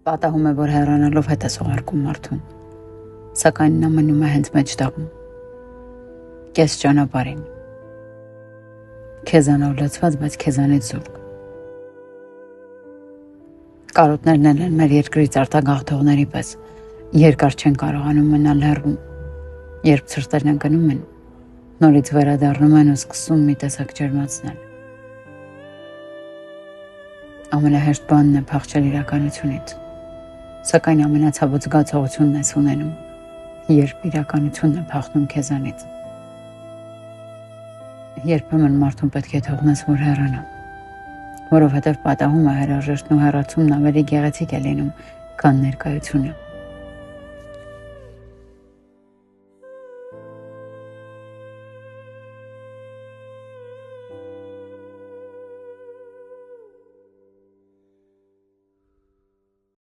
Պատահում է, որ հեռանալով հետ ես ուղարկում մարդուն, սակայն նա մնում է հենց մեջտեղում, կես ճանապարհին, քեզանով լցված, բայց քեզանից զուրկ։ Կարոտներն են մեր երկրից արտագաղթողների պես, երկար չեն կարողանում մնալ հեռվում, երբ ցրտերն ընկնում են, նորից վերադառնում են ու սկսում մի տեսակ ջերմացնել։ Ամենահեշտ բանն է փախչել իրականությունից, սակայն ամենացավոտ զգացողությունն ես ունենում, երբ իրականությունն է փախնում քեզանից։ Երբեմն մարդուն պետք է թողնես, որ հեռանա, որովհետև պատահում է հրաժեշտն ու հեռացումն ավելի գեղեցիկ է լինում, քան ներկայությունը։